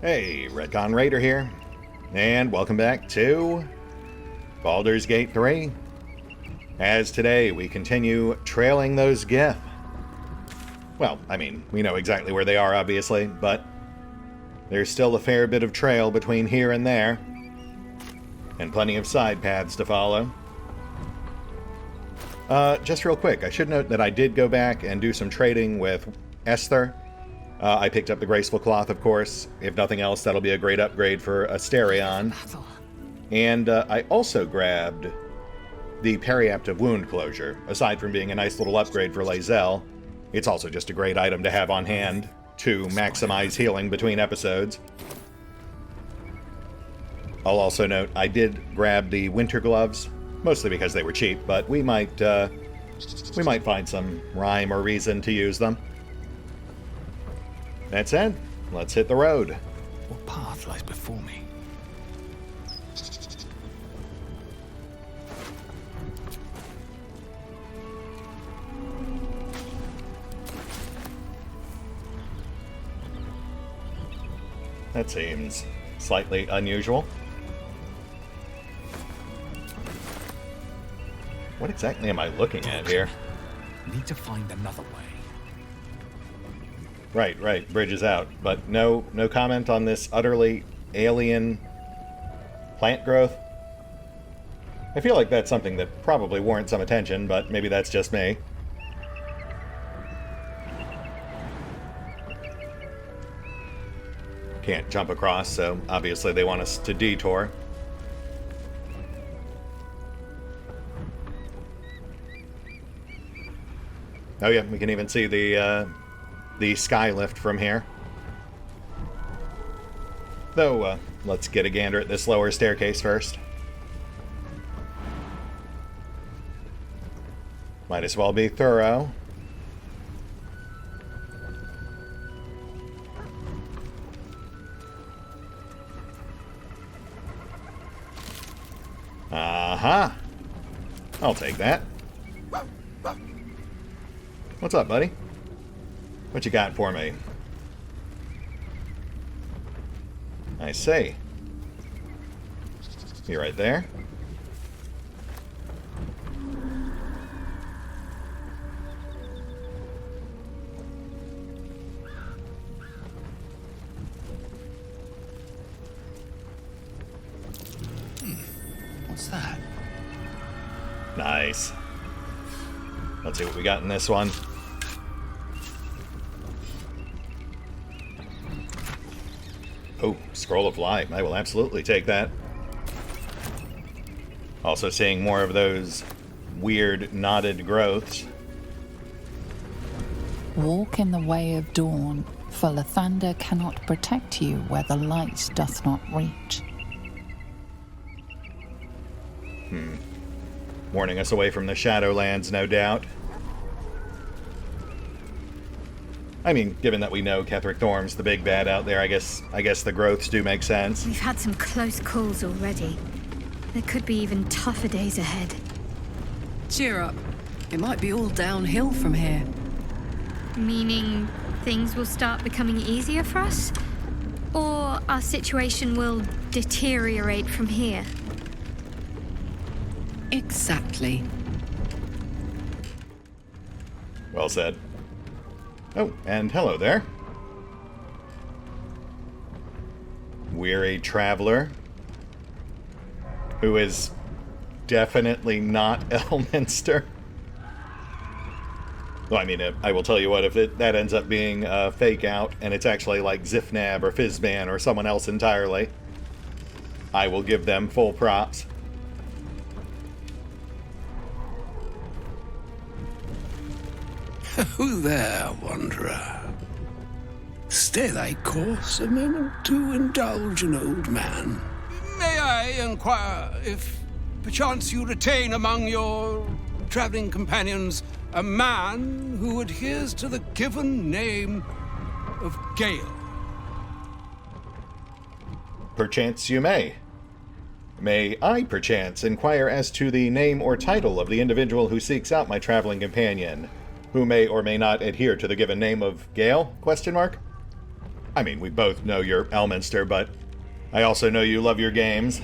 Hey, RetconRaider here, and welcome back to Baldur's Gate 3. As today we continue trailing those Gith. Well, I mean, we know exactly where they are, obviously, but there's still a fair bit of trail between here and there, and plenty of side paths to follow. Just real quick, I should note that I did go back and do some trading with Esther. I picked up the Graceful Cloth, of course. If nothing else, that'll be a great upgrade for Asterion. And I also grabbed the Periaptive Wound Closure. Aside from being a nice little upgrade for Lae'zel, it's also just a great item to have on hand to maximize healing between episodes. I'll also note I did grab the Winter Gloves, mostly because they were cheap, but we might find some rhyme or reason to use them. That said, let's hit the road. What path lies before me? That seems slightly unusual. What exactly am I looking at here? Need to find another way. Right, bridge is out. But no comment on this utterly alien plant growth? I feel like that's something that probably warrants some attention, but maybe that's just me. Can't jump across, so obviously they want us to detour. Oh yeah, we can even see the skylift from here. Though, let's get a gander at this lower staircase first. Might as well be thorough. Aha! I'll take that. What's up, buddy? What you got for me? I see. You right there? What's that? Nice. Let's see what we got in this one. Oh, Scroll of Life. I will absolutely take that. Also seeing more of those weird knotted growths. Walk in the way of dawn, for Lathander cannot protect you where the light doth not reach. Warning us away from the Shadowlands, no doubt. I mean, given that we know Ketheric Thorm's the big bad out there, I guess the growths do make sense. We've had some close calls already. There could be even tougher days ahead. Cheer up. It might be all downhill from here. Meaning things will start becoming easier for us? Or our situation will deteriorate from here? Exactly. Well said. Oh, and hello there. Weary traveler. Who is definitely not Elminster. Well, I mean, I will tell you what, if that ends up being a fake out, and it's actually like Zifnab or Fizban or someone else entirely, I will give them full props. Who there, wanderer? Stay thy course a moment to indulge an old man. May I inquire if perchance you retain among your traveling companions a man who adheres to the given name of Gale? Perchance you may. May I, perchance, inquire as to the name or title of the individual who seeks out my traveling companion, who may or may not adhere to the given name of Gale? ? I mean, we both know you're Elminster, but I also know you love your games.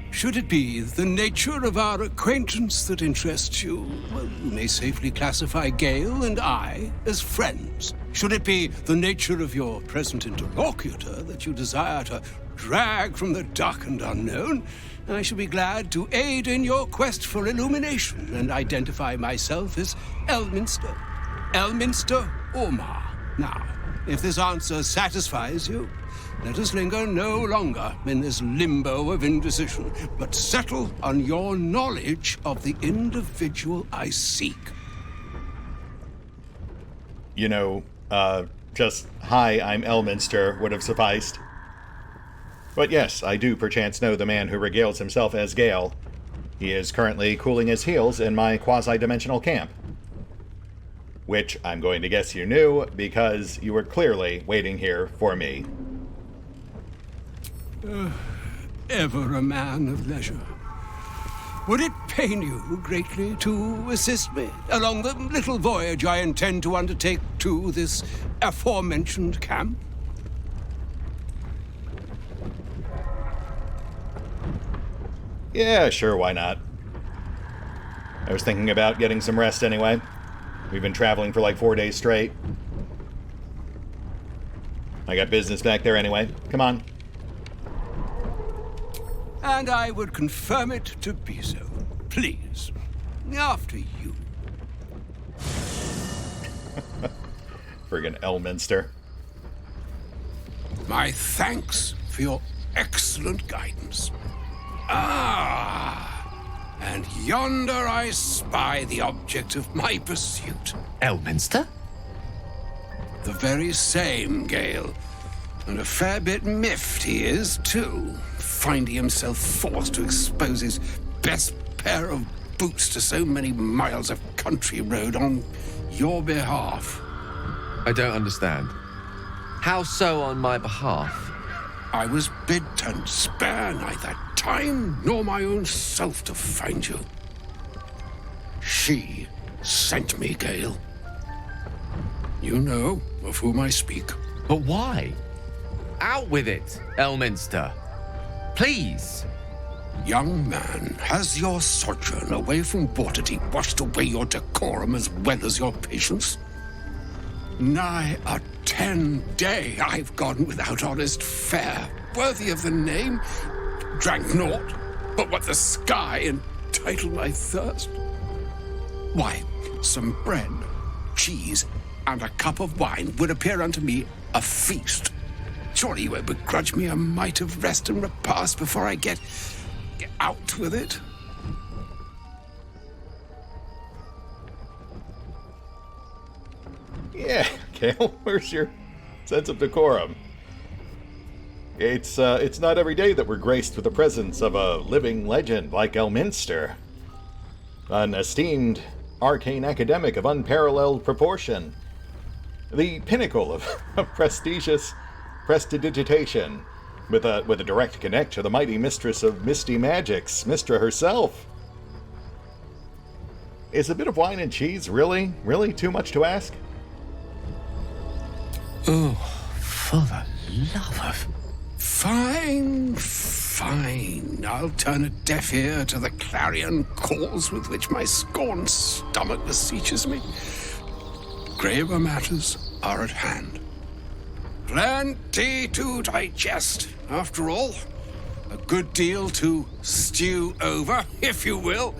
Should it be the nature of our acquaintance that interests you, well, you may safely classify Gale and I as friends. Should it be the nature of your present interlocutor that you desire to drag from the dark and unknown, I shall be glad to aid in your quest for illumination and identify myself as Elminster. Elminster Ormar. Now, if this answer satisfies you, let us linger no longer in this limbo of indecision, but settle on your knowledge of the individual I seek. You know, just, hi, I'm Elminster would have sufficed. But yes, I do perchance know the man who regales himself as Gale. He is currently cooling his heels in my quasi-dimensional camp. Which I'm going to guess you knew, because you were clearly waiting here for me. Ever a man of leisure. Would it pain you greatly to assist me along the little voyage I intend to undertake to this aforementioned camp? Yeah, sure, why not? I was thinking about getting some rest anyway. We've been traveling for like 4 days straight. I got business back there anyway. Come on. And I would confirm it to be so. Please. After you. Friggin' Elminster. My thanks for your excellent guidance. And yonder I spy the object of my pursuit. Elminster? The very same, Gale. And a fair bit miffed he is, too, finding himself forced to expose his best pair of boots to so many miles of country road on your behalf. I don't understand. How so on my behalf? I was bid to spare neither time nor my own self to find you. She sent me, Gale. You know of whom I speak. But why? Out with it, Elminster. Please. Young man, has your sojourn away from Waterdeep washed away your decorum as well as your patience? Nigh a 10-day I've gone without honest fare, worthy of the name. Drank naught, but what the sky entitled my thirst. Why, some bread, cheese, and a cup of wine would appear unto me a feast. Surely you won't begrudge me a mite of rest and repast before I get out with it? Yeah, Gale, where's your sense of decorum? It's not every day that we're graced with the presence of a living legend like Elminster. An esteemed arcane academic of unparalleled proportion. The pinnacle of prestigious prestidigitation, with a direct connect to the mighty mistress of misty magics, Mystra herself. Is a bit of wine and cheese really too much to ask? Oh, for the love of... Fine. I'll turn a deaf ear to the clarion calls with which my scorned stomach beseeches me. Graver matters are at hand. Plenty to digest, after all. A good deal to stew over, if you will.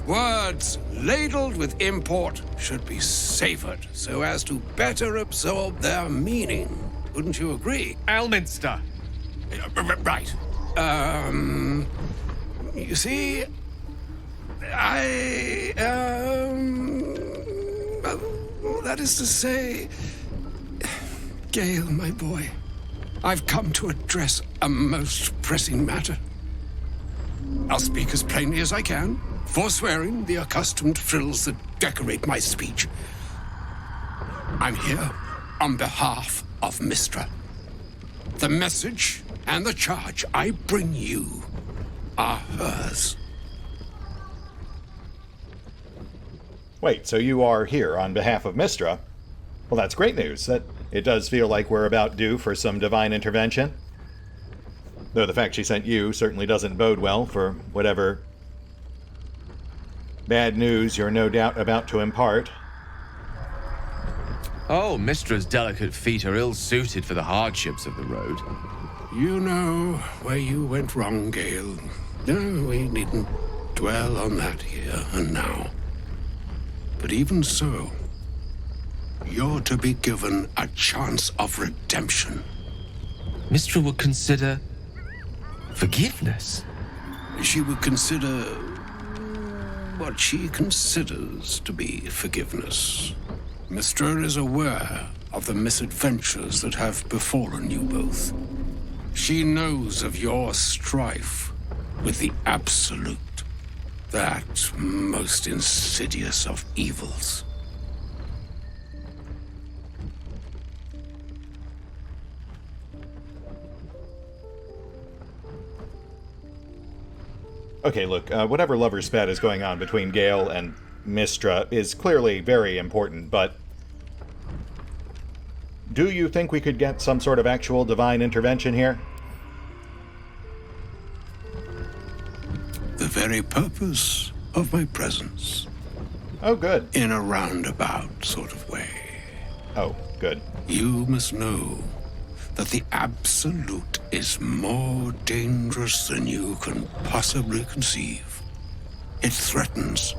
Words ladled with import should be savored so as to better absorb their meaning. Wouldn't you agree? Elminster! Right. You see, that is to say, Gale, my boy, I've come to address a most pressing matter. I'll speak as plainly as I can, forswearing the accustomed frills that decorate my speech. I'm here on behalf of Mystra. The message and the charge I bring you are hers. Wait, so you are here on behalf of Mystra? Well, that's great news. It does feel like we're about due for some divine intervention. Though the fact she sent you certainly doesn't bode well for whatever bad news you're no doubt about to impart. Oh, Mistra's delicate feet are ill-suited for the hardships of the road. You know where you went wrong, Gale. No, we needn't dwell on that here and now. But even so, you're to be given a chance of redemption. Mistra would consider forgiveness. She would consider what she considers to be forgiveness. Mistra is aware of the misadventures that have befallen you both. She knows of your strife with the Absolute, that most insidious of evils. Okay, look, whatever lover's spat is going on between Gale and Mistra is clearly very important, but do you think we could get some sort of actual divine intervention here? The very purpose of my presence. Oh, good. In a roundabout sort of way. Oh, good. You must know that the Absolute is more dangerous than you can possibly conceive. It threatens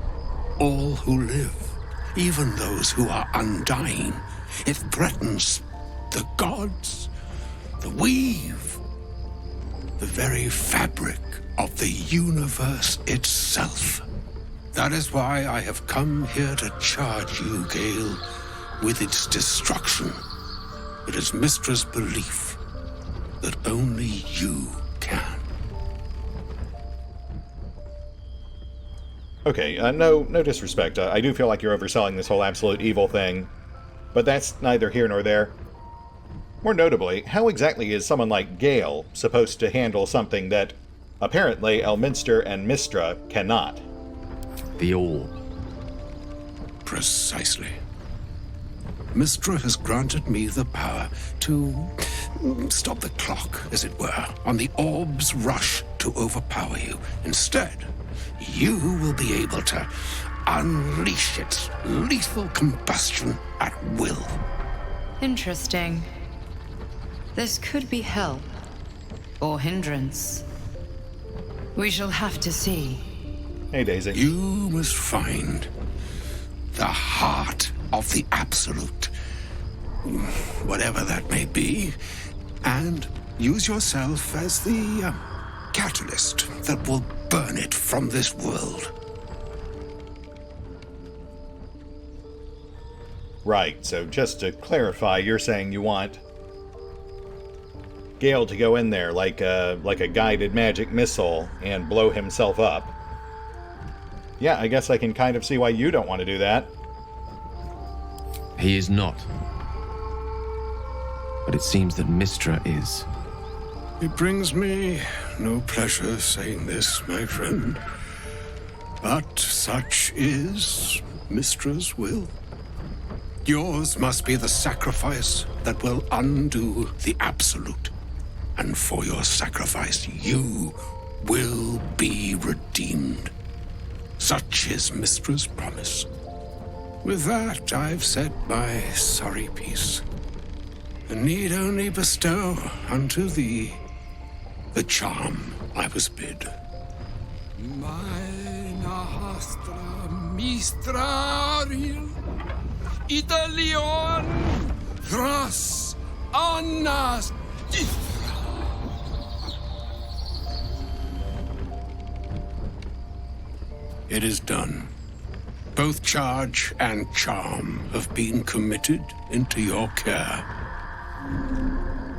all who live, even those who are undying. It threatens the gods, the weave, the very fabric of the universe itself. That is why I have come here to charge you, Gale, with its destruction. It is Mistra's belief that only you can. Okay, no disrespect. I do feel like you're overselling this whole absolute evil thing, but that's neither here nor there. More notably, how exactly is someone like Gale supposed to handle something that apparently Elminster and Mistra cannot? The orb. Precisely. Mistra has granted me the power to stop the clock, as it were, on the orb's rush to overpower you. Instead, you will be able to unleash its lethal combustion at will. Interesting. This could be help or hindrance. We shall have to see. Hey, Daisy. You must find the heart of the Absolute, whatever that may be, and use yourself as the catalyst that will burn it from this world. Right, so just to clarify, you're saying you want Gale to go in there like a guided magic missile and blow himself up. Yeah, I guess I can kind of see why you don't want to do that. He is not. But it seems that Mistra is. It brings me no pleasure saying this, my friend, but such is Mistra's will. Yours must be the sacrifice that will undo the Absolute. And for your sacrifice, you will be redeemed. Such is Mistra's promise. With that, I've said my sorry piece, and need only bestow unto thee the charm I was bid. Meine Hastra Mistraril Italion Thras Annas It is done. Both charge and charm have been committed into your care.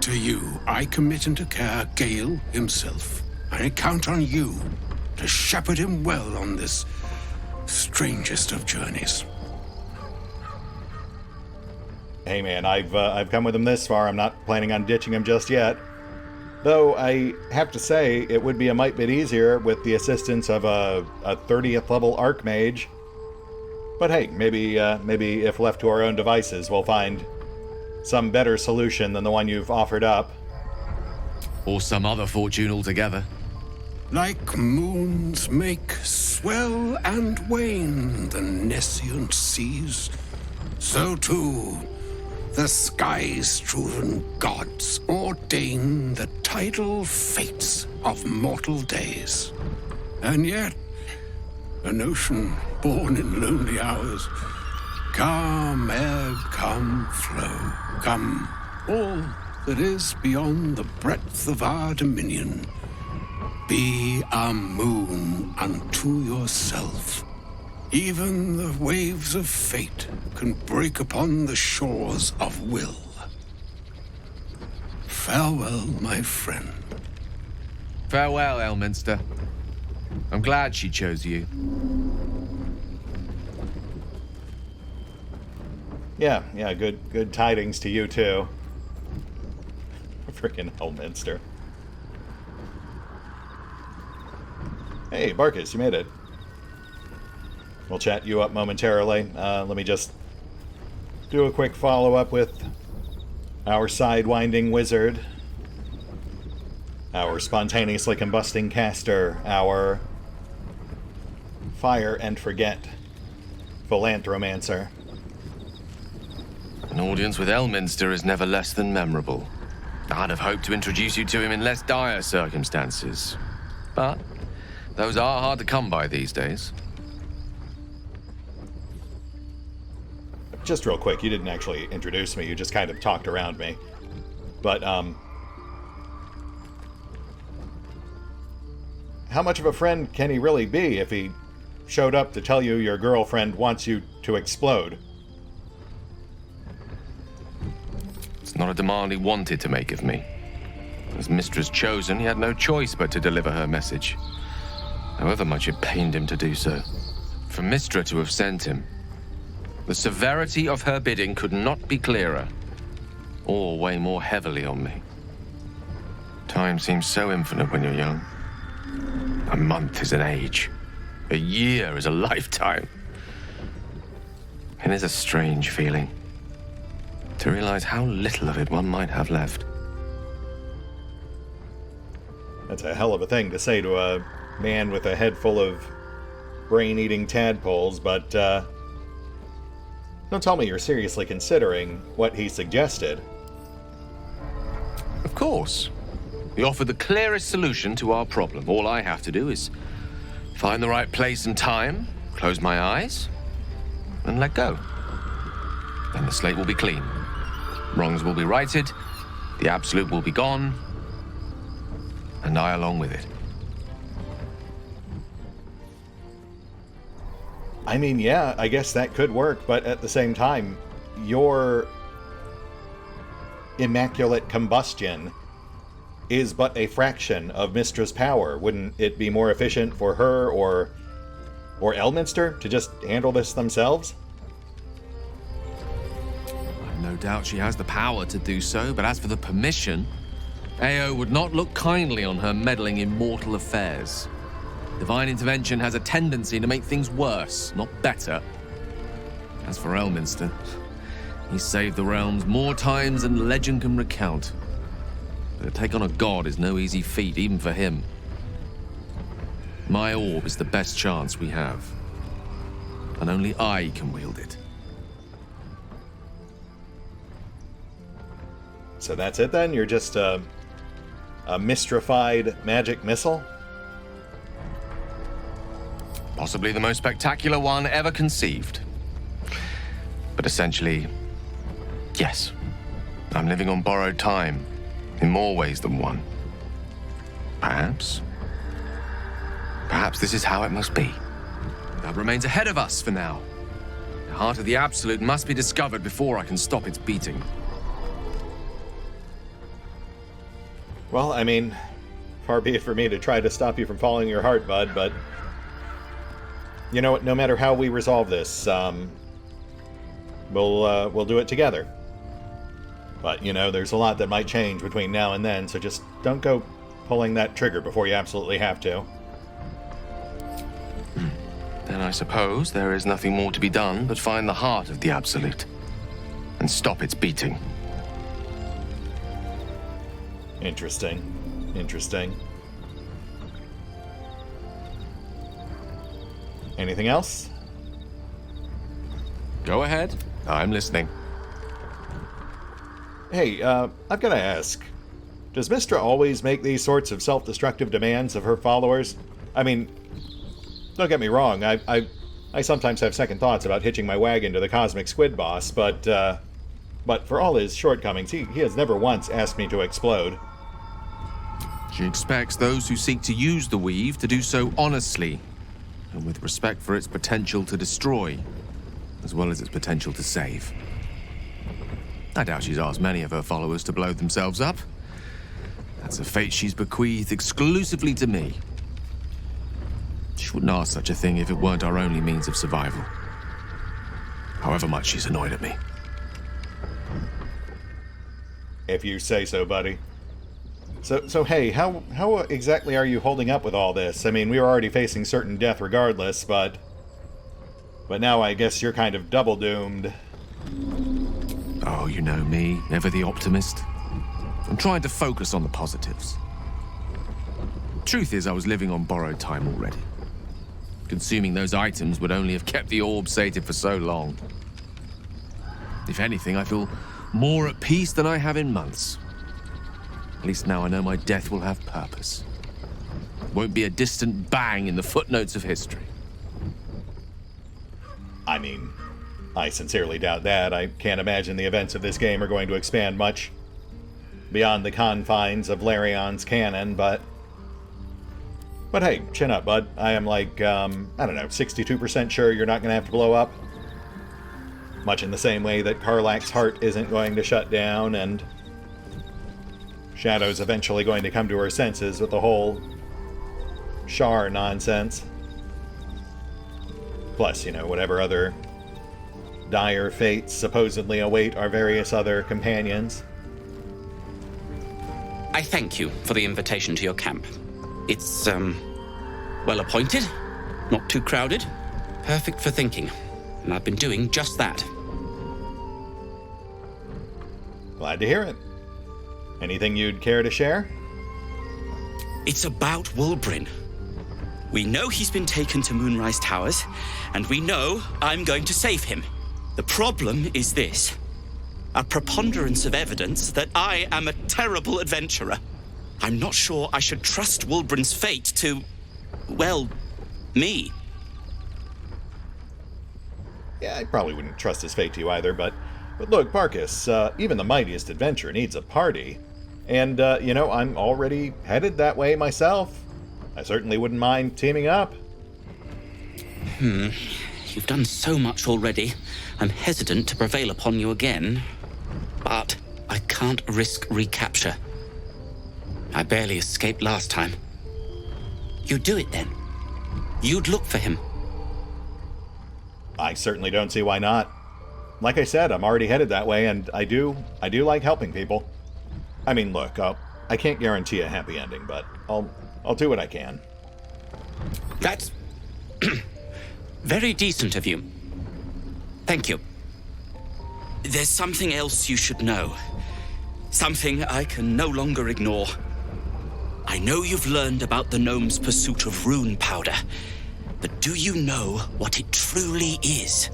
To you, I commit into care Gale himself. I count on you to shepherd him well on this strangest of journeys. Hey man, I've come with him this far. I'm not planning on ditching him just yet. Though I have to say, it would be a mite bit easier with the assistance of a 30th level Archmage. But hey, maybe if left to our own devices, we'll find some better solution than the one you've offered up. Or some other fortune altogether. Like moons make swell and wane the nescient seas, so too the sky-strewn gods ordain the tidal fates of mortal days. And yet, an ocean born in lonely hours, come ebb, come flow, come all that is beyond the breadth of our dominion. Be a moon unto yourself. Even the waves of fate can break upon the shores of will. Farewell, my friend. Farewell, Elminster. I'm glad she chose you. Yeah, good tidings to you too. Frickin' Elminster. Hey, Barkus, you made it. We'll chat you up momentarily. Let me just do a quick follow-up with our sidewinding wizard, our spontaneously combusting caster, our fire and forget philanthromancer. An audience with Elminster is never less than memorable. I'd have hoped to introduce you to him in less dire circumstances. But those are hard to come by these days. Just real quick, you didn't actually introduce me, you just kind of talked around me. But, how much of a friend can he really be if he showed up to tell you your girlfriend wants you to explode? It's not a demand he wanted to make of me. As mistress chosen, he had no choice but to deliver her message, however much it pained him to do so. For Mistra to have sent him, the severity of her bidding could not be clearer, or weigh more heavily on me. Time seems so infinite when you're young. A month is an age. A year is a lifetime. It is a strange feeling to realize how little of it one might have left. That's a hell of a thing to say to a man with a head full of brain-eating tadpoles, but, don't tell me you're seriously considering what he suggested. Of course. He offered the clearest solution to our problem. All I have to do is find the right place and time, close my eyes, and let go. Then the slate will be clean. Wrongs will be righted, the absolute will be gone, and I along with it. I mean, yeah, I guess that could work, but at the same time, your immaculate combustion is but a fraction of Mistra's power. Wouldn't it be more efficient for her or Elminster to just handle this themselves? I've no doubt she has the power to do so, but as for the permission, AO would not look kindly on her meddling in mortal affairs. Divine intervention has a tendency to make things worse, not better. As for Elminster, he saved the realms more times than legend can recount. But to take on a god is no easy feat, even for him. My orb is the best chance we have, and only I can wield it. So that's it then? You're just a mystified magic missile? Possibly the most spectacular one ever conceived. But essentially, yes. I'm living on borrowed time, in more ways than one. Perhaps this is how it must be. That remains ahead of us for now. The heart of the Absolute must be discovered before I can stop its beating. Well, I mean, far be it for me to try to stop you from following your heart, bud, but you know what, no matter how we resolve this, we'll do it together. But, you know, there's a lot that might change between now and then, so just don't go pulling that trigger before you absolutely have to. Then I suppose there is nothing more to be done but find the heart of the Absolute and stop its beating. Interesting. Interesting. Anything else? Go ahead. I'm listening. Hey, I've got to ask. Does Mystra always make these sorts of self-destructive demands of her followers? I mean, don't get me wrong, I sometimes have second thoughts about hitching my wagon to the Cosmic Squid Boss, but for all his shortcomings, he has never once asked me to explode. She expects those who seek to use the weave to do so honestly, and with respect for its potential to destroy, as well as its potential to save. I doubt she's asked many of her followers to blow themselves up. That's a fate she's bequeathed exclusively to me. She wouldn't ask such a thing if it weren't our only means of survival. However much she's annoyed at me. If you say so, buddy. So hey, how exactly are you holding up with all this? I mean, we were already facing certain death regardless, but now I guess you're kind of double doomed. Oh, you know me, never the optimist. I'm trying to focus on the positives. Truth is, I was living on borrowed time already. Consuming those items would only have kept the orb sated for so long. If anything, I feel more at peace than I have in months. At least now I know my death will have purpose. It won't be a distant bang in the footnotes of history. I mean, I sincerely doubt that. I can't imagine the events of this game are going to expand much beyond the confines of Larian's canon, but hey, chin up, bud. I am like, I don't know, 62% sure you're not going to have to blow up. Much in the same way that Karlach's heart isn't going to shut down, and Shadow's eventually going to come to her senses with the whole Shar nonsense. Plus, you know, whatever other dire fates supposedly await our various other companions. I thank you for the invitation to your camp. It's, well appointed, not too crowded, perfect for thinking, and I've been doing just that. Glad to hear it. Anything you'd care to share? It's about Wulbren. We know he's been taken to Moonrise Towers, and we know I'm going to save him. The problem is this: a preponderance of evidence that I am a terrible adventurer. I'm not sure I should trust Wulbren's fate to, well, me. Yeah, I probably wouldn't trust his fate to you either, but look, Barkus, even the mightiest adventure needs a party. And, you know, I'm already headed that way myself. I certainly wouldn't mind teaming up. You've done so much already. I'm hesitant to prevail upon you again. But I can't risk recapture. I barely escaped last time. You'd do it then. You'd look for him. I certainly don't see why not. Like I said, I'm already headed that way, and I do like helping people. I mean, look, I can't guarantee a happy ending, but I'll do what I can. That's very decent of you. Thank you. There's something else you should know. Something I can no longer ignore. I know you've learned about the gnome's pursuit of rune powder, but do you know what it truly is?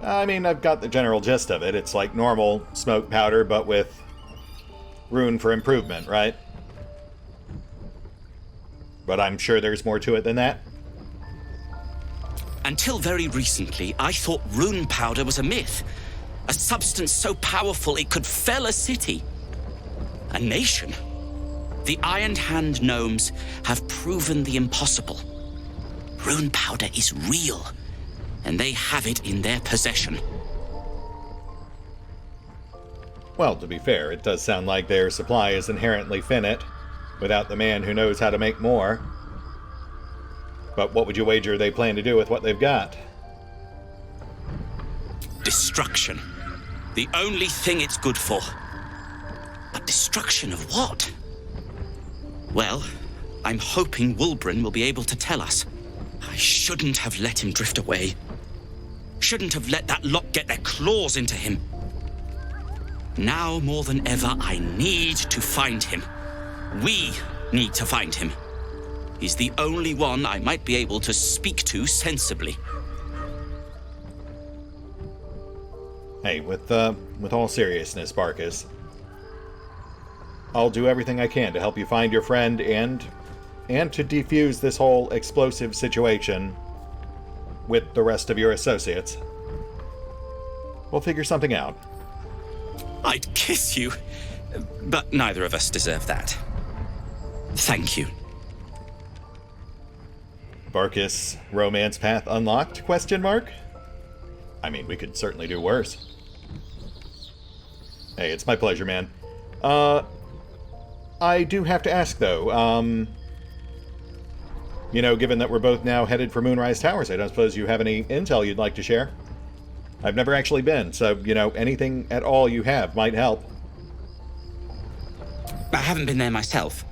I mean, I've got the general gist of it. It's like normal smoke powder, but with rune for improvement, right? But I'm sure there's more to it than that. Until very recently, I thought rune powder was a myth. A substance so powerful it could fell a city. A nation. The Iron Hand gnomes have proven the impossible. Rune powder is real, and they have it in their possession. Well, to be fair, it does sound like their supply is inherently finite, without the man who knows how to make more. But what would you wager they plan to do with what they've got? Destruction. The only thing it's good for. But destruction of what? Well, I'm hoping Wulbren will be able to tell us. I shouldn't have let him drift away. Shouldn't have let that lot get their claws into him. Now more than ever, I need to find him. We need to find him. He's the only one I might be able to speak to sensibly. Hey, with all seriousness, Barkus, I'll do everything I can to help you find your friend and to defuse this whole explosive situation with the rest of your associates. We'll figure something out. I'd kiss you, but neither of us deserve that. Thank you. Barkus, romance path unlocked? Question mark? I mean, we could certainly do worse. Hey, it's my pleasure, man. I do have to ask, though, you know, given that we're both now headed for Moonrise Towers, I don't suppose you have any intel you'd like to share? I've never actually been, so, you know, anything at all you have might help. I haven't been there myself.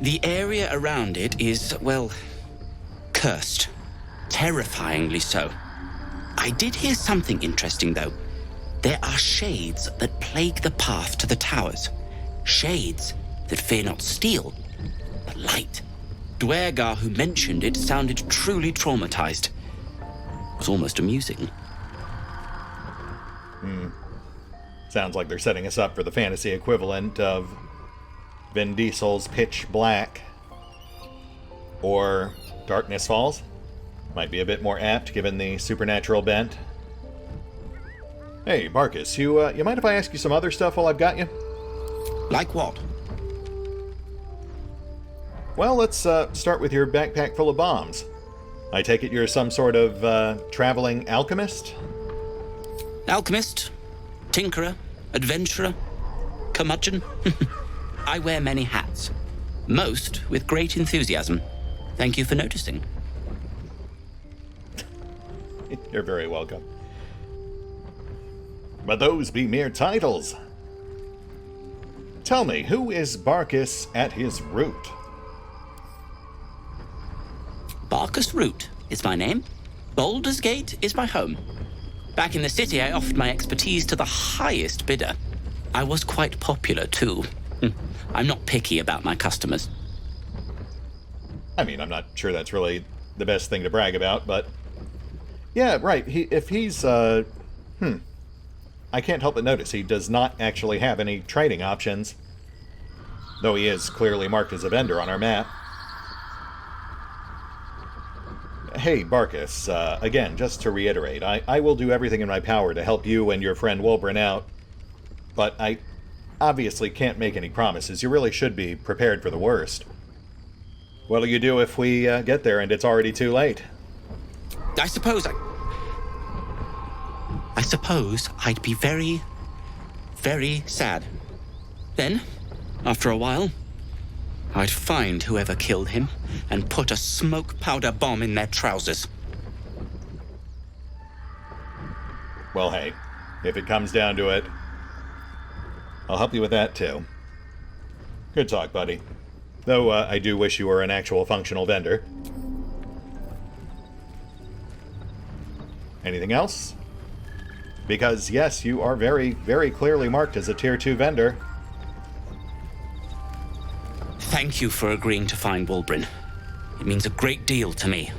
The area around it is, well, cursed. Terrifyingly so. I did hear something interesting, though. There are shades that plague the path to the towers. Shades that fear not steel, but light. Dwergar, who mentioned it, sounded truly traumatized. It was almost amusing. Sounds like they're setting us up for the fantasy equivalent of Vin Diesel's Pitch Black or Darkness Falls. Might be a bit more apt given the supernatural bent. Hey, Barkus, you mind if I ask you some other stuff while I've got you? Like what? Well, let's start with your backpack full of bombs. I take it you're some sort of traveling alchemist? Alchemist, tinkerer, adventurer, curmudgeon. I wear many hats, most with great enthusiasm. Thank you for noticing. You're very welcome. But those be mere titles. Tell me, who is Barkus at his root? Barkus Root is my name. Baldur's Gate is my home. Back in the city, I offered my expertise to the highest bidder. I was quite popular, too. I'm not picky about my customers. I mean, I'm not sure that's really the best thing to brag about, but... Yeah, right, if he's, I can't help but notice he does not actually have any trading options. Though he is clearly marked as a vendor on our map. Hey, Barkus, again, just to reiterate, I will do everything in my power to help you and your friend Wulbren out, but I obviously can't make any promises. You really should be prepared for the worst. What'll you do if we get there and it's already too late? I suppose I'd be very, very sad. Then, after a while, I'd find whoever killed him and put a smoke powder bomb in their trousers. Well, hey, if it comes down to it, I'll help you with that, too. Good talk, buddy. Though, I do wish you were an actual functional vendor. Anything else? Because, yes, you are very, very clearly marked as a Tier 2 vendor. Thank you for agreeing to find Wulbren. It means a great deal to me.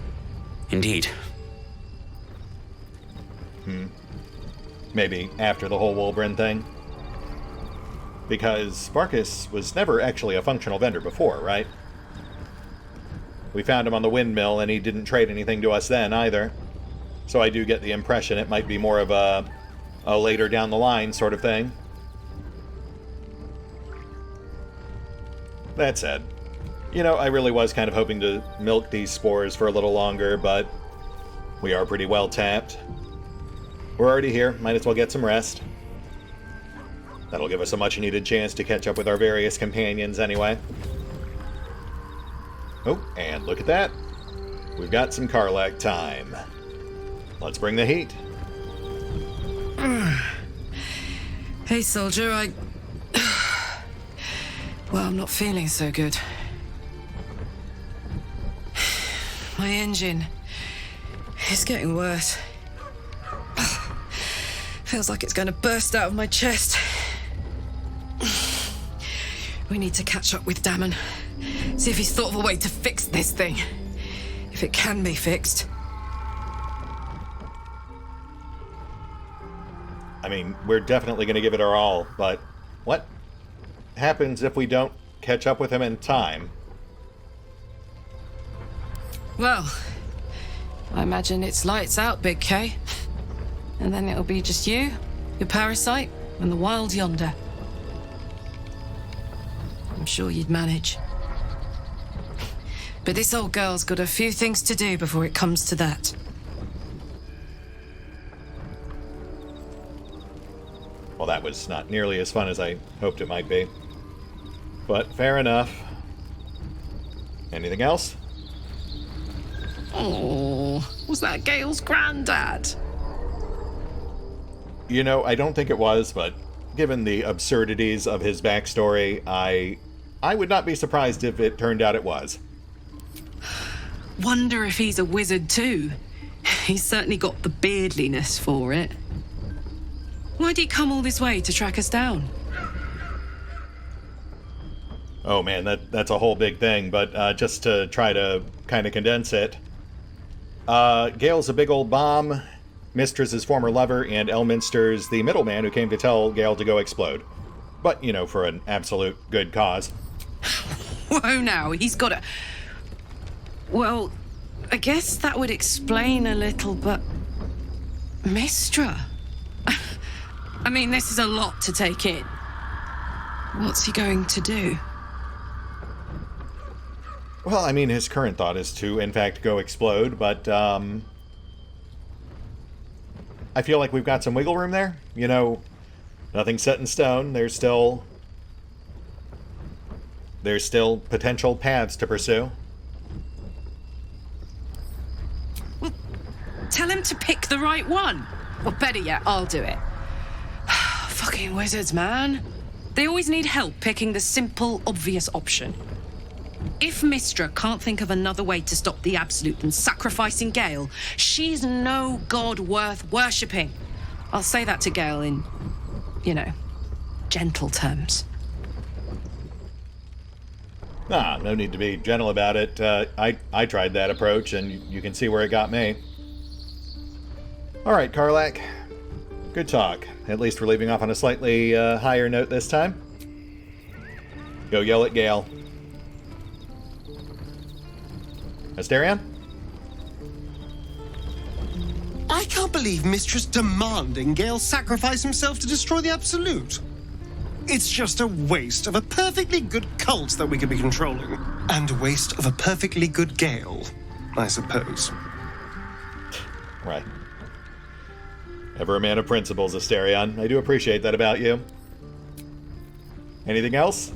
Indeed. Maybe after the whole Wulbren thing? Because Barkus was never actually a functional vendor before, right? We found him on the windmill, and he didn't trade anything to us then, either. So I do get the impression it might be more of a later down the line sort of thing. That said, you know, I really was kind of hoping to milk these spores for a little longer, but we are pretty well tapped. We're already here, might as well get some rest. That'll give us a much-needed chance to catch up with our various companions anyway. Oh, and look at that. We've got some Karlach time. Let's bring the heat. Hey, soldier, well, I'm not feeling so good. My engine is getting worse. Feels like it's going to burst out of my chest. We need to catch up with Damon. See if he's thought of a way to fix this thing. If it can be fixed. I mean, we're definitely going to give it our all, but what happens if we don't catch up with him in time? Well, I imagine it's lights out, Big K. And then it'll be just you, your parasite, and the wild yonder. I'm sure you'd manage. But this old girl's got a few things to do before it comes to that. Well, that was not nearly as fun as I hoped it might be. But fair enough. Anything else? Oh, was that Gale's granddad? You know, I don't think it was, but given the absurdities of his backstory, I would not be surprised if it turned out it was. Wonder if he's a wizard too. He's certainly got the beardliness for it. Why'd he come all this way to track us down? Oh man, that's a whole big thing, but just to try to kind of condense it. Gale's a big old bomb, Mistress's former lover, and Elminster's the middleman who came to tell Gale to go explode. But, you know, for an absolute good cause. Whoa now, he's got a... Well, I guess that would explain a little, but... Mistra? I mean, this is a lot to take in. What's he going to do? Well, I mean, his current thought is to, in fact, go explode, but, I feel like we've got some wiggle room there. You know, nothing's set in stone. There's still potential paths to pursue. Well, tell him to pick the right one. Or better yet, I'll do it. Fucking wizards, man. They always need help picking the simple, obvious option. If Mistra can't think of another way to stop the Absolute than sacrificing Gale, she's no god worth worshipping. I'll say that to Gale in, you know, gentle terms. Ah, no need to be gentle about it. I tried that approach, and you can see where it got me. All right, Karlach. Good talk. At least we're leaving off on a slightly higher note this time. Go yell at Gale. Asterion? I can't believe Mistress demanding Gale sacrifice himself to destroy the Absolute. It's just a waste of a perfectly good cult that we could be controlling. And a waste of a perfectly good Gale, I suppose. Right. Ever a man of principles, Asterion. I do appreciate that about you. Anything else?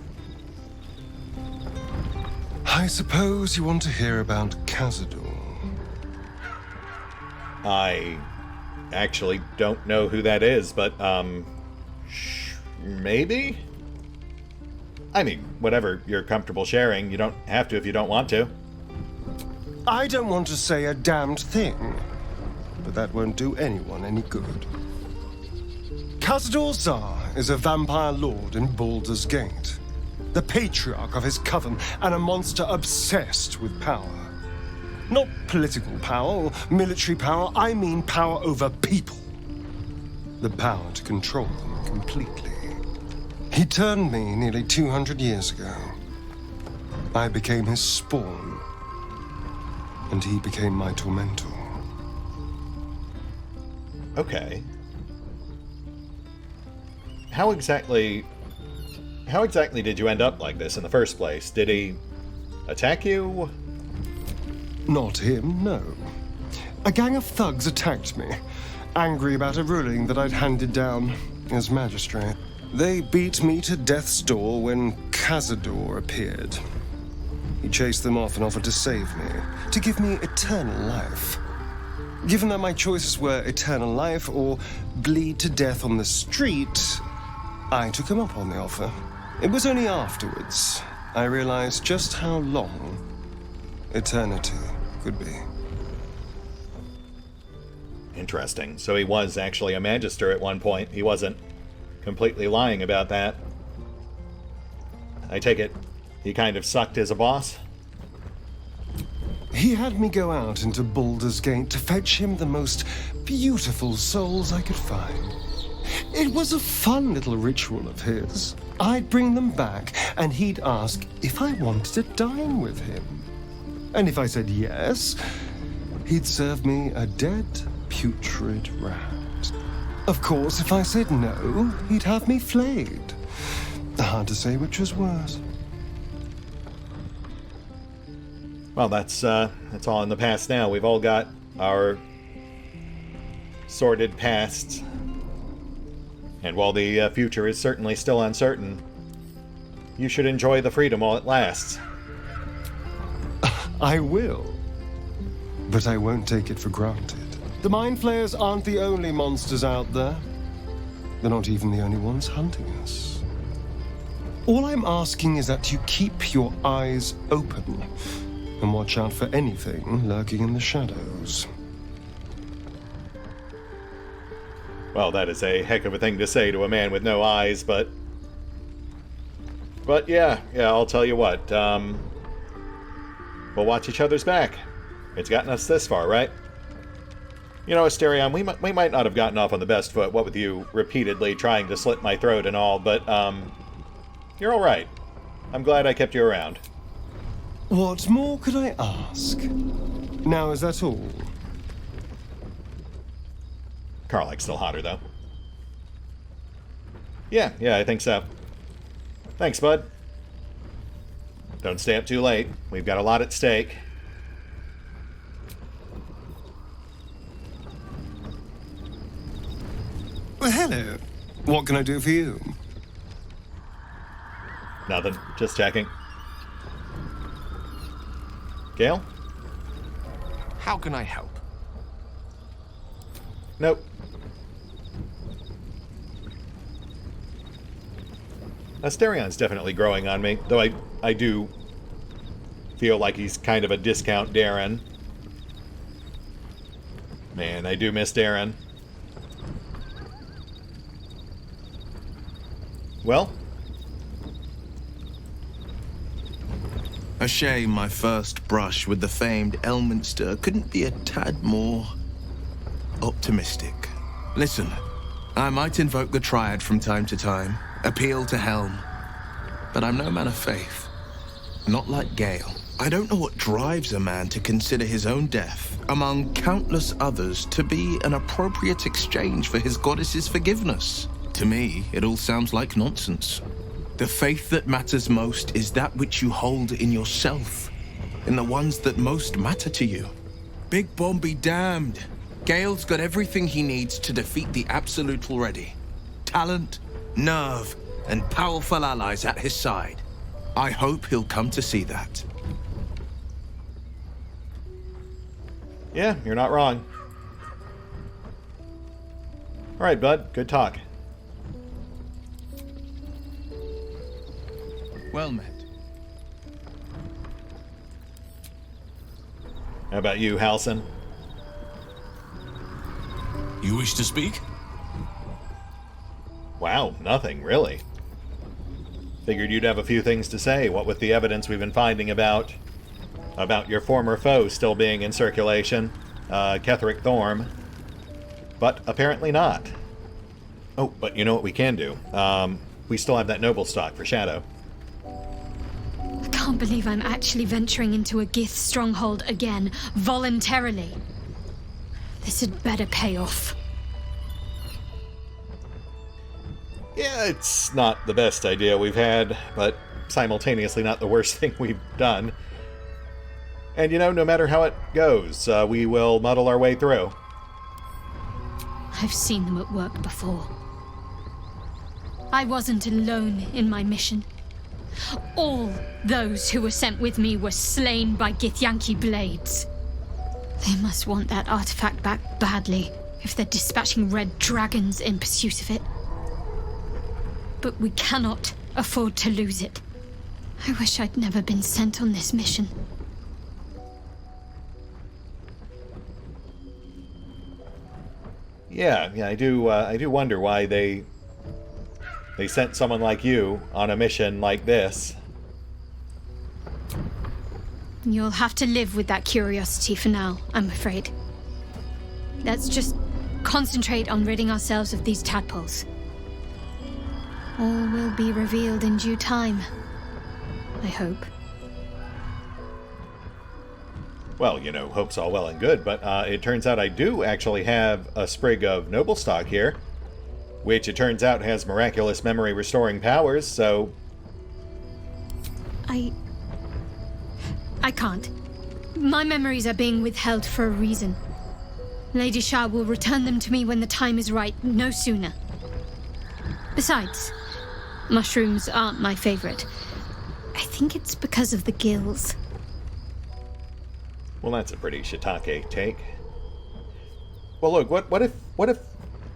I suppose you want to hear about Cazador. I actually don't know who that is, but, maybe? I mean, whatever you're comfortable sharing. You don't have to if you don't want to. I don't want to say a damned thing, but that won't do anyone any good. Cazador Zar is a vampire lord in Baldur's Gate, the patriarch of his coven, and a monster obsessed with power. Not political power or military power, I mean power over people. The power to control them completely. He turned me nearly 200 years ago. I became his spawn, and he became my tormentor. Okay. How exactly did you end up like this in the first place? Did he attack you? Not him, no. A gang of thugs attacked me, angry about a ruling that I'd handed down as magistrate. They beat me to death's door when Cazador appeared. He chased them off and offered to save me, to give me eternal life. Given that my choices were eternal life or bleed to death on the street, I took him up on the offer. It was only afterwards I realized just how long eternity could be. Interesting. So he was actually a magister at one point. He wasn't completely lying about that. I take it he kind of sucked as a boss? He had me go out into Baldur's Gate to fetch him the most beautiful souls I could find. It was a fun little ritual of his. I'd bring them back, and he'd ask if I wanted to dine with him. And if I said yes, he'd serve me a dead, putrid rat. Of course, if I said no, he'd have me flayed. Hard to say which was worse. Well, that's all in the past now. We've all got our sordid pasts. And while the future is certainly still uncertain, you should enjoy the freedom while it lasts. I will. But I won't take it for granted. The Mind Flayers aren't the only monsters out there. They're not even the only ones hunting us. All I'm asking is that you keep your eyes open and watch out for anything lurking in the shadows. Well, that is a heck of a thing to say to a man with no eyes, but yeah, I'll tell you what, we'll watch each other's back. It's gotten us this far, right? You know, Asterion, we might not have gotten off on the best foot, what with you repeatedly trying to slit my throat and all, but, you're alright. I'm glad I kept you around. What more could I ask? Now, is that all? Karlach's still hotter, though. Yeah, I think so. Thanks, bud. Don't stay up too late. We've got a lot at stake. Well, hello. What can I do for you? Nothing. Just checking. Gale? How can I help? Nope. Asterion's definitely growing on me, though I do feel like he's kind of a discount Darren. Man, I do miss Darren. Well? A shame my first brush with the famed Elminster couldn't be a tad more optimistic. Listen, I might invoke the Triad from time to time, appeal to Helm, but I'm no man of faith. Not like Gale. I don't know what drives a man to consider his own death, among countless others, to be an appropriate exchange for his goddess's forgiveness. To me, it all sounds like nonsense. The faith that matters most is that which you hold in yourself, in the ones that most matter to you. Big Bomb be damned. Gale's got everything he needs to defeat the Absolute already. Talent, nerve, and powerful allies at his side. I hope he'll come to see that. Yeah, you're not wrong. Alright, bud. Good talk. Well met. How about you, Halson? You wish to speak? Wow, nothing, really. Figured you'd have a few things to say, what with the evidence we've been finding about your former foe still being in circulation, Ketheric Thorm. But apparently not. Oh, but you know what we can do? We still have that noble stock for Shadow. I can't believe I'm actually venturing into a Gith stronghold again, voluntarily. This had better pay off. Yeah, it's not the best idea we've had, but simultaneously not the worst thing we've done. And you know, no matter how it goes, we will muddle our way through. I've seen them at work before. I wasn't alone in my mission. All those who were sent with me were slain by Githyanki blades. They must want that artifact back badly if they're dispatching red dragons in pursuit of it. But we cannot afford to lose it. I wish I'd never been sent on this mission. Yeah, I do wonder why they sent someone like you on a mission like this. You'll have to live with that curiosity for now, I'm afraid. Let's just concentrate on ridding ourselves of these tadpoles. All will be revealed in due time, I hope. Well, you know, hope's all well and good, but it turns out I do actually have a sprig of noble stock here, which it turns out has miraculous memory restoring powers, so... I can't. My memories are being withheld for a reason. Lady Shah will return them to me when the time is right, no sooner. Besides, mushrooms aren't my favorite. I think it's because of the gills. Well, that's a pretty shiitake take. Well, look, what if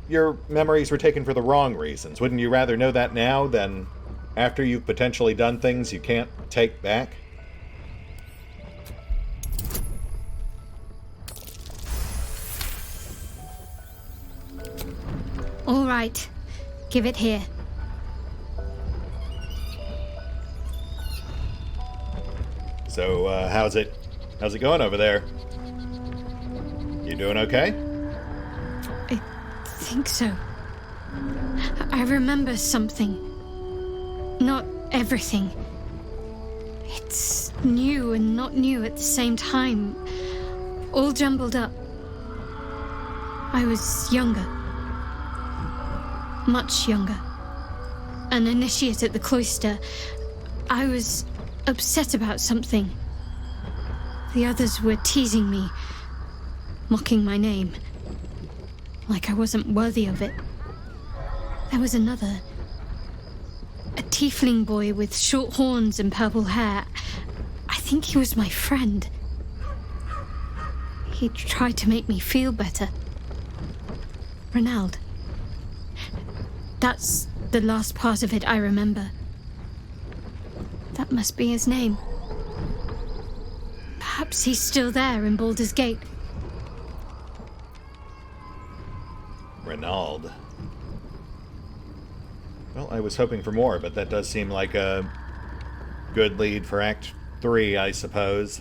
your memories were taken for the wrong reasons? Wouldn't you rather know that now than after you've potentially done things you can't take back? All right, give it here. So, how's it going over there? You doing okay? I think so. I remember something. Not everything. It's new and not new at the same time. All jumbled up. I was younger. Much younger. An initiate at the cloister. I was upset about something. The others were teasing me, mocking my name, like I wasn't worthy of it. There was another. A tiefling boy with short horns and purple hair. I think he was my friend. He tried to make me feel better. Renald. That's the last part of it I remember. That must be his name. Perhaps he's still there in Baldur's Gate. Renald. Well, I was hoping for more, but that does seem like a good lead for Act 3, I suppose.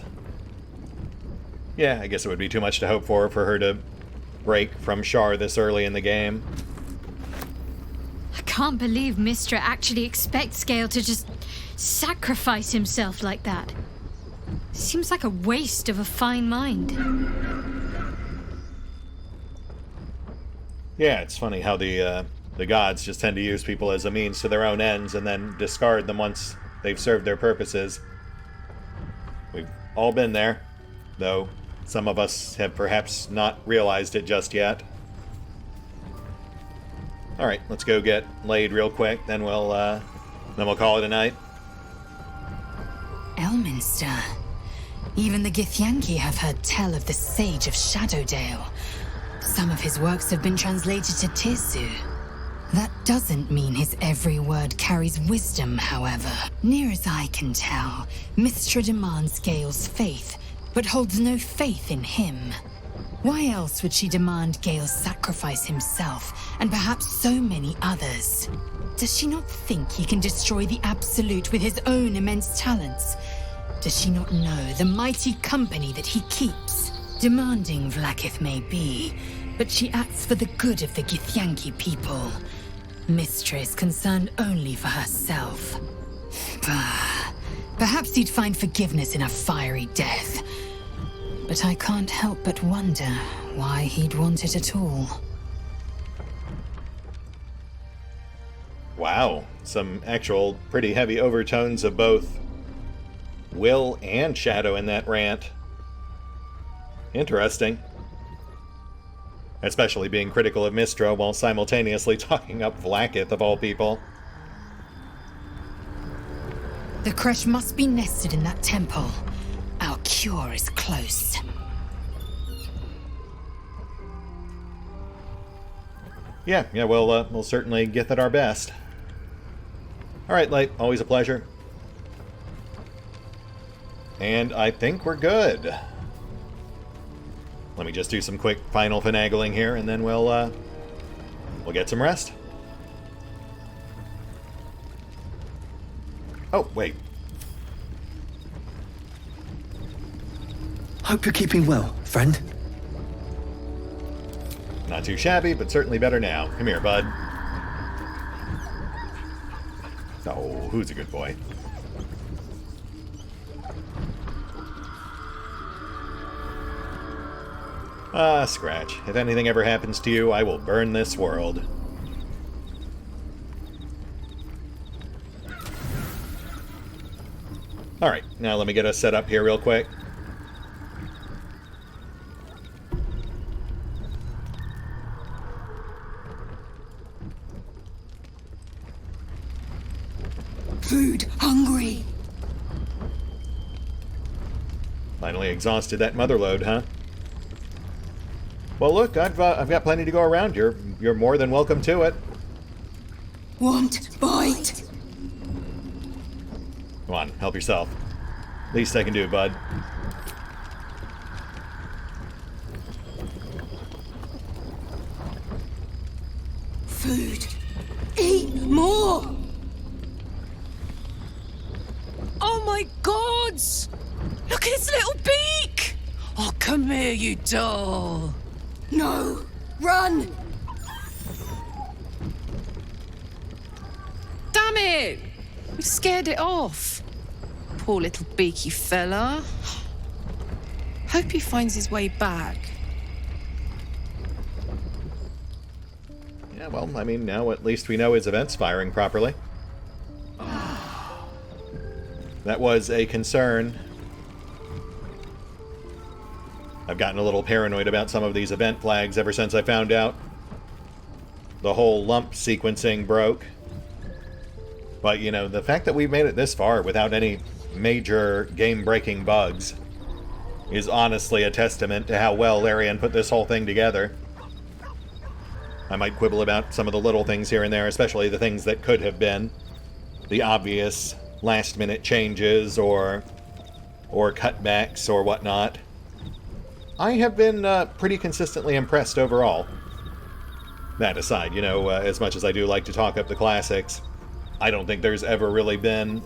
Yeah, I guess it would be too much to hope for her to break from Shar this early in the game. I can't believe Mystra actually expects Gale to just sacrifice himself like that. Seems like a waste of a fine mind. Yeah, it's funny how the gods just tend to use people as a means to their own ends and then discard them once they've served their purposes. We've all been there, though some of us have perhaps not realized it just yet. Alright, let's go get laid real quick, then we'll call it a night. Elminster. Even the Githyanki have heard tell of the Sage of Shadowdale. Some of his works have been translated to Tirsu. That doesn't mean his every word carries wisdom, however. Near as I can tell, Mystra demands Gale's faith, but holds no faith in him. Why else would she demand Gale sacrifice himself, and perhaps so many others? Does she not think he can destroy the Absolute with his own immense talents? Does she not know the mighty company that he keeps? Demanding Vlaakith may be, but she acts for the good of the Githyanki people. Mystra is concerned only for herself. Perhaps he'd find forgiveness in a fiery death. But I can't help but wonder why he'd want it at all. Wow, some actual pretty heavy overtones of both Will and Shadow in that rant. Interesting. Especially being critical of Mystra while simultaneously talking up Vlaakith of all people. The Kresh must be nested in that temple. Our cure is close. Yeah, we'll certainly get at our best. Alright, Light, always a pleasure. And I think we're good. Let me just do some quick final finagling here, and then we'll get some rest. Oh, wait. Hope you're keeping well, friend. Not too shabby, but certainly better now. Come here, bud. Oh, who's a good boy? Ah, Scratch. If anything ever happens to you, I will burn this world. Alright, now let me get us set up here real quick. Food hungry. Finally exhausted that mother load, huh? Well, look, I've got plenty to go around. You're more than welcome to it. Want bite? Come on, help yourself. Least I can do, bud. Food. Eat more. Oh my gods! Look at its little beak! Oh, come here, you doll. No. Run. Damn it! We scared it off. Poor little beaky fella. Hope he finds his way back. Yeah, well, I mean, now at least we know his event's firing properly. That was a concern. I've gotten a little paranoid about some of these event flags ever since I found out the whole lump sequencing broke. But, you know, the fact that we've made it this far without any major game-breaking bugs is honestly a testament to how well Larian put this whole thing together. I might quibble about some of the little things here and there, especially the things that could have been the obvious last-minute changes or cutbacks or whatnot. I have been pretty consistently impressed overall. That aside, you know, as much as I do like to talk up the classics, I don't think there's ever really been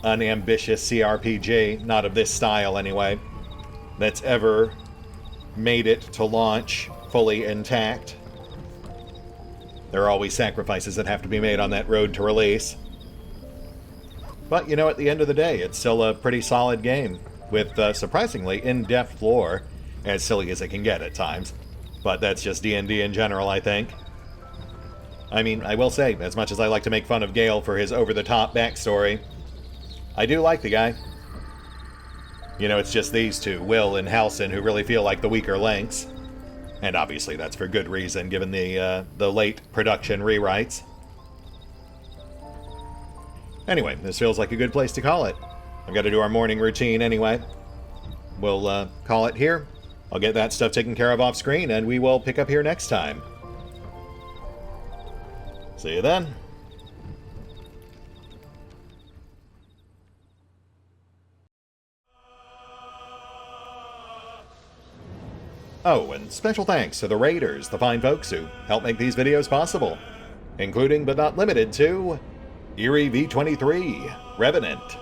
an ambitious cRPG, not of this style anyway, that's ever made it to launch fully intact. There are always sacrifices that have to be made on that road to release. But, you know, at the end of the day, it's still a pretty solid game, with surprisingly in-depth lore, as silly as it can get at times. But that's just D&D in general, I think. I mean, I will say, as much as I like to make fun of Gale for his over-the-top backstory, I do like the guy. You know, it's just these two, Will and Halsin, who really feel like the weaker links. And obviously that's for good reason, given the late production rewrites. Anyway, this feels like a good place to call it. I've got to do our morning routine anyway. We'll call it here. I'll get that stuff taken care of off screen, and we will pick up here next time. See you then. Oh, and special thanks to the Raiders, the fine folks who help make these videos possible, including but not limited to Eerie V23, Revenant,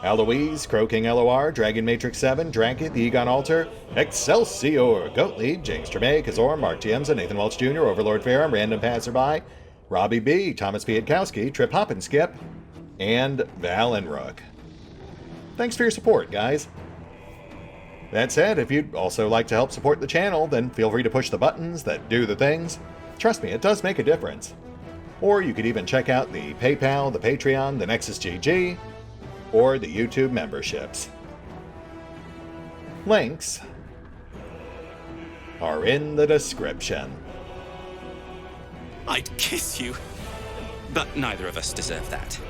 Alois, CrowkingLoR, Dragon Matrix 7, Drakiith, EgonAlter, Exsellsior, Gottlieb, James Trimmier, Kazorm, Mark Giemza, Nathan Welch Jr., OverlordPherom, RandomPassrby, RobbyB, Tomasz Piątkowski, Triphoppenskip, and Valinrook. Thanks for your support, guys. That said, if you'd also like to help support the channel, then feel free to push the buttons that do the things. Trust me, it does make a difference. Or you could even check out the PayPal, the Patreon, the Nexus GG, or the YouTube memberships. Links are in the description. I'd kiss you, but neither of us deserve that.